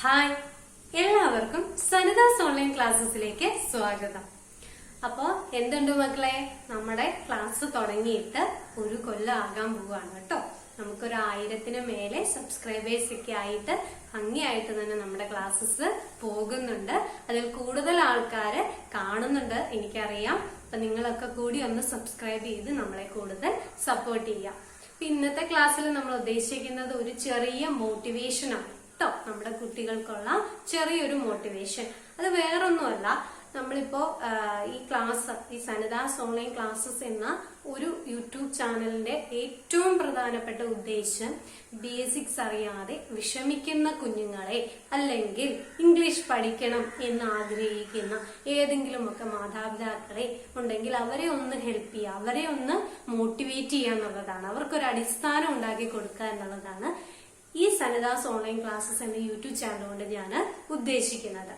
Hi, എല്ലാവർക്കും സനിതാസ് online ക്ലാസ്സസിലേക്ക് സ്വാഗതം. അപ്പോ എന്തുണ്ട് മക്കളെ, നമ്മുടെ ക്ലാസ് തുടങ്ങിയിട്ട് ഒരു കൊല്ലം ആകാൻ പോവാണ് കേട്ടോ. നമുക്കൊരു 1000-ന് മേലെ സബ്സ്ക്രൈബേഴ്സ് ഒക്കെ ആയിട്ട് ഭംഗിയായിട്ട് തന്നെ നമ്മുടെ ക്ലാസ്സസ് പോകുന്നുണ്ട്. അതിൽ കൂടുതൽ ആൾക്കാര് കാണുന്നുണ്ട് എനിക്കറിയാം. അപ്പൊ നിങ്ങളൊക്കെ കൂടി ഒന്ന് സബ്സ്ക്രൈബ് ചെയ്ത് നമ്മളെ കൂടുതൽ സപ്പോർട്ട് ചെയ്യാം. ഇന്നത്തെ ക്ലാസ്സിൽ നമ്മൾ ഉദ്ദേശിക്കുന്നത് ഒരു ചെറിയ മോട്ടിവേഷൻ ആണ് കേട്ടോ. നമ്മുടെ കുട്ടികൾക്കുള്ള ചെറിയൊരു മോട്ടിവേഷൻ. അത് വേറൊന്നുമല്ല, നമ്മളിപ്പോ ഈ സനിതാസ് ഓൺലൈൻ ക്ലാസ്സസ് എന്ന ഒരു യൂട്യൂബ് ചാനലിന്റെ ഏറ്റവും പ്രധാനപ്പെട്ട ഉദ്ദേശം ബേസിക്സ് അറിയാതെ വിഷമിക്കുന്ന കുഞ്ഞുങ്ങളെ, അല്ലെങ്കിൽ ഇംഗ്ലീഷ് പഠിക്കണം എന്ന് ആഗ്രഹിക്കുന്ന ഏതെങ്കിലുമൊക്കെ മാതാപിതാക്കളെ ഉണ്ടെങ്കിൽ അവരെ ഒന്ന് ഹെൽപ്പ് ചെയ്യുക, അവരെ ഒന്ന് മോട്ടിവേറ്റ് ചെയ്യുക എന്നുള്ളതാണ്. അവർക്കൊരു അടിസ്ഥാനം ഉണ്ടാക്കി കൊടുക്കുക എന്നുള്ളതാണ് ഈ സനിതാസ് ഓൺലൈൻ ക്ലാസ്സസ് എന്ന യൂട്യൂബ് ചാനൽ കൊണ്ട് ഞാൻ ഉദ്ദേശിക്കുന്നത്.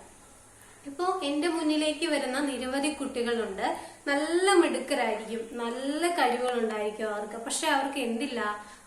ഇപ്പോ എന്റെ മുന്നിലേക്ക് വരുന്ന നിരവധി കുട്ടികളുണ്ട്. നല്ല മിടുക്കരായിരിക്കും, നല്ല കഴിവുകളുണ്ടായിരിക്കും അവർക്ക്. പക്ഷെ അവർക്ക് എന്തില്ല,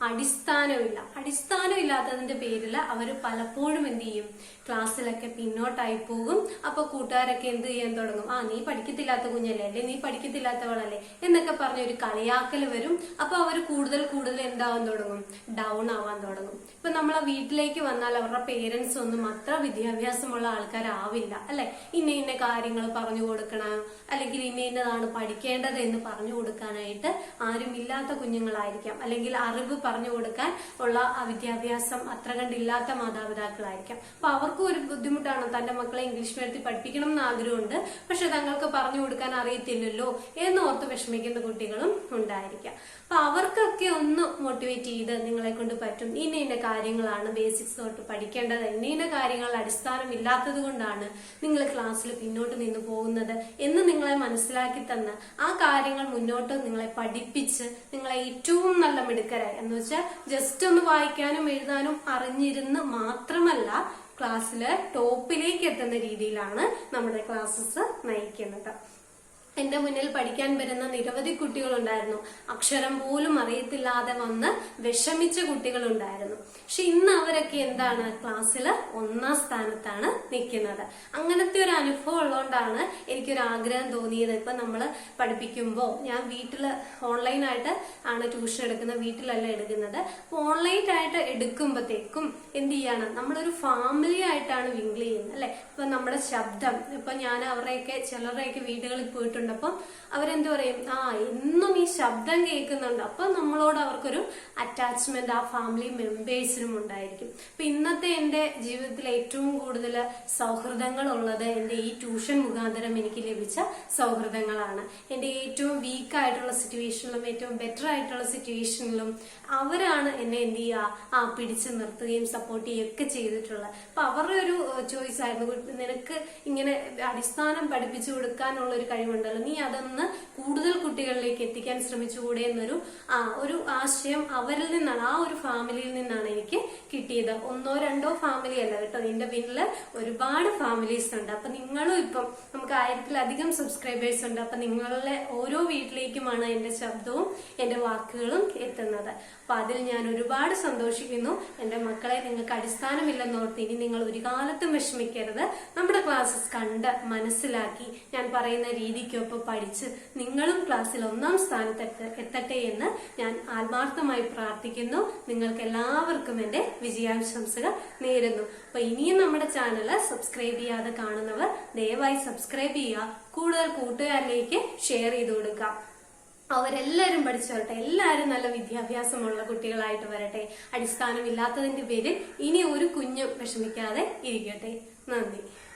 അടിസ്ഥാനമില്ല. അടിസ്ഥാനം ഇല്ലാത്തതിന്റെ പേരിൽ അവര് പലപ്പോഴും എന്ത് ചെയ്യും, ക്ലാസ്സിലൊക്കെ പിന്നോട്ടായി പോകും. അപ്പൊ കൂട്ടുകാരൊക്കെ എന്ത് ചെയ്യാൻ തുടങ്ങും, നീ പഠിക്കത്തില്ലാത്ത കുഞ്ഞല്ലേ, അല്ലെ നീ പഠിക്കത്തില്ലാത്തവളല്ലേ എന്നൊക്കെ പറഞ്ഞ ഒരു കളിയാക്കൽ വരും. അപ്പൊ അവര് കൂടുതൽ എന്താവാൻ തുടങ്ങും, ഡൗൺ ആവാൻ തുടങ്ങും. ഇപ്പൊ നമ്മളെ വീട്ടിലേക്ക് വന്നാൽ അവരുടെ പേരൻസ് ഒന്നും അത്ര വിദ്യാഭ്യാസമുള്ള ആൾക്കാരാവില്ല അല്ലെ. ഇന്ന കാര്യങ്ങൾ പറഞ്ഞു കൊടുക്കണം, അല്ലെങ്കിൽ ഇന്നതാണ് പഠിക്കേണ്ടത് എന്ന് പറഞ്ഞു കൊടുക്കാനായിട്ട് ആരും ഇല്ലാത്ത കുഞ്ഞുങ്ങളായിരിക്കാം, അല്ലെങ്കിൽ അറിവ് പറഞ്ഞു കൊടുക്കാൻ ഉള്ള വിദ്യാഭ്യാസം അത്ര കണ്ടില്ലാത്ത മാതാപിതാക്കളായിരിക്കാം. അപ്പൊ അവർക്കും ഒരു ബുദ്ധിമുട്ടാണ്, തന്റെ മക്കളെ ഇംഗ്ലീഷ് മീഡിയത്തിൽ പഠിപ്പിക്കണം എന്ന് ആഗ്രഹമുണ്ട്, പക്ഷെ തങ്ങൾക്ക് പറഞ്ഞു കൊടുക്കാൻ അറിയത്തില്ലല്ലോ എന്നോർത്ത് വിഷമിക്കുന്ന കുട്ടികളും ഉണ്ടായിരിക്കാം. അപ്പൊ അവർക്കൊക്കെ ഒന്ന് മോട്ടിവേറ്റ് ചെയ്ത് നിങ്ങളെ കൊണ്ട് പറ്റും, ഇന്ന കാര്യങ്ങളാണ് ബേസിക്സ് തൊട്ട് പഠിക്കേണ്ടത്, ഇന്ന കാര്യങ്ങൾ അടിസ്ഥാനം ഇല്ലാത്തത് കൊണ്ടാണ് നിങ്ങൾ ക്ലാസ്സിൽ പിന്നോട്ട് നിന്ന് പോകുന്നത് എന്ന് നിങ്ങളെ മനസ്സിലാക്കി തന്ന് ആ കാര്യങ്ങൾ മുന്നോട്ട് നിങ്ങളെ പഠിപ്പിച്ച് നിങ്ങളെ ഏറ്റവും നല്ല മിടുക്കരായി, എന്ന് വെച്ചാൽ ജസ്റ്റ് ഒന്ന് വായിക്കാനും എഴുതാനും അറിഞ്ഞിരുന്ന് മാത്രമല്ല ക്ലാസ്സില് ടോപ്പിലേക്ക് എത്തുന്ന രീതിയിലാണ് നമ്മുടെ ക്ലാസ്സസ് നയിക്കുന്നത്. എന്റെ മുന്നിൽ പഠിക്കാൻ വരുന്ന നിരവധി കുട്ടികളുണ്ടായിരുന്നു. അക്ഷരം പോലും അറിയത്തില്ലാതെ വന്ന് വിഷമിച്ച കുട്ടികളുണ്ടായിരുന്നു. പക്ഷെ ഇന്ന് അവരൊക്കെ എന്താണ്, ക്ലാസ്സില് 1ാം സ്ഥാനത്താണ് നിൽക്കുന്നത്. അങ്ങനത്തെ ഒരു അനുഭവം ഉള്ളതുകൊണ്ടാണ് എനിക്കൊരു ആഗ്രഹം തോന്നിയത്. ഇപ്പൊ നമ്മള് പഠിപ്പിക്കുമ്പോ, ഞാൻ വീട്ടില് ഓൺലൈനായിട്ട് ആണ് ട്യൂഷൻ എടുക്കുന്നത്, വീട്ടിലല്ല എടുക്കുന്നത്. ഓൺലൈനായിട്ട് എടുക്കുമ്പോഴത്തേക്കും എന്ത് ചെയ്യാണ്, നമ്മളൊരു ഫാമിലി ആയിട്ടാണ് വിങ്കിൾ ചെയ്യുന്നത് അല്ലെ. ഇപ്പൊ നമ്മുടെ ശബ്ദം, ഇപ്പൊ ഞാൻ ചിലരുടെയൊക്കെ വീടുകളിൽ പോയിട്ടുണ്ട്. അപ്പം അവരെന്ത് പറയും, എന്നും ഈ ശബ്ദം കേൾക്കുന്നുണ്ട്. അപ്പൊ നമ്മളോട് അവർക്കൊരു അറ്റാച്ച്മെന്റ് ആ ഫാമിലി മെമ്പേഴ്സിനും ഉണ്ടായിരിക്കും. അപ്പൊ ഇന്നത്തെ എന്റെ ജീവിതത്തിൽ ഏറ്റവും കൂടുതൽ സൗഹൃദങ്ങൾ ഉള്ളത് എന്റെ ഈ ട്യൂഷൻ മുഖാന്തരം എനിക്ക് ലഭിച്ച സൗഹൃദങ്ങളാണ്. എന്റെ ഏറ്റവും വീക്ക് ആയിട്ടുള്ള സിറ്റുവേഷനിലും ഏറ്റവും ബെറ്റർ ആയിട്ടുള്ള സിറ്റുവേഷനിലും അവരാണ് എന്നെ എന്ത് ചെയ്യുക, പിടിച്ചു നിർത്തുകയും സപ്പോർട്ട് ചെയ്യുകയൊക്കെ ചെയ്തിട്ടുള്ളത്. അപ്പൊ അവരുടെ ഒരു ചോയ്സ് ആയിരുന്നു, നിനക്ക് ഇങ്ങനെ അടിസ്ഥാനം പഠിപ്പിച്ചു കൊടുക്കാനുള്ള ഒരു കഴിവുണ്ടല്ലോ, നീ അതൊന്ന് കൂടുതൽ കുട്ടികളിലേക്ക് എത്തിക്കാൻ ശ്രമിച്ചുകൂടെ എന്നൊരു ഒരു ആശയം അവരിൽ നിന്നാണ്, ആ ഒരു ഫാമിലിയിൽ നിന്നാണ് എനിക്ക് കിട്ടിയത്. 1ഓ 2ഓ ഫാമിലി അല്ല കേട്ടോ, എന്റെ വീട്ടില് ഒരുപാട് ഫാമിലീസ് ഉണ്ട്. അപ്പൊ നിങ്ങളും ഇപ്പം നമുക്ക് 1000-ലധികം സബ്സ്ക്രൈബേഴ്സ് ഉണ്ട്. അപ്പൊ നിങ്ങളുടെ ഓരോ വീട്ടിലേക്കുമാണ് എന്റെ ശബ്ദവും എന്റെ വാക്കുകളും എത്തുന്നത്. അപ്പൊ അതിൽ ഞാൻ ഒരുപാട് സന്തോഷിക്കുന്നു. എന്റെ മക്കളെ, നിങ്ങൾക്ക് അടിസ്ഥാനമില്ലെന്നോർത്ത് ഇനി നിങ്ങൾ ഒരു കാലത്തും വിഷമിക്കരുത്. നമ്മുടെ ക്ലാസ്സസ് കണ്ട് മനസ്സിലാക്കി ഞാൻ പറയുന്ന രീതിക്കൊപ്പം പഠിച്ച് നിങ്ങളും ക്ലാസ്സിൽ 1ാം സ്ഥാനത്ത് എത്തട്ടെ എന്ന് ഞാൻ ആത്മാർത്ഥമായി പ്രാർത്ഥിക്കുന്നു. നിങ്ങൾക്ക് എല്ലാവർക്കും എന്റെ വിജയാശംസകൾ നേരുന്നു. അപ്പൊ ഇനിയും നമ്മുടെ ചാനൽ സബ്സ്ക്രൈബ് ചെയ്യാതെ കാണുന്നവർ ദയവായി സബ്സ്ക്രൈബ് ചെയ്യുക, കൂടുതൽ കൂട്ടുകാരിലേക്ക് ഷെയർ ചെയ്ത് കൊടുക്കാം. അവരെല്ലാരും പഠിച്ചു വരട്ടെ, എല്ലാരും നല്ല വിദ്യാഭ്യാസമുള്ള കുട്ടികളായിട്ട് വരട്ടെ. അടിസ്ഥാനമില്ലാത്തതിന്റെ പേരിൽ ഇനി ഒരു കുഞ്ഞും വിഷമിക്കാതെ ഇരിക്കട്ടെ. നന്ദി.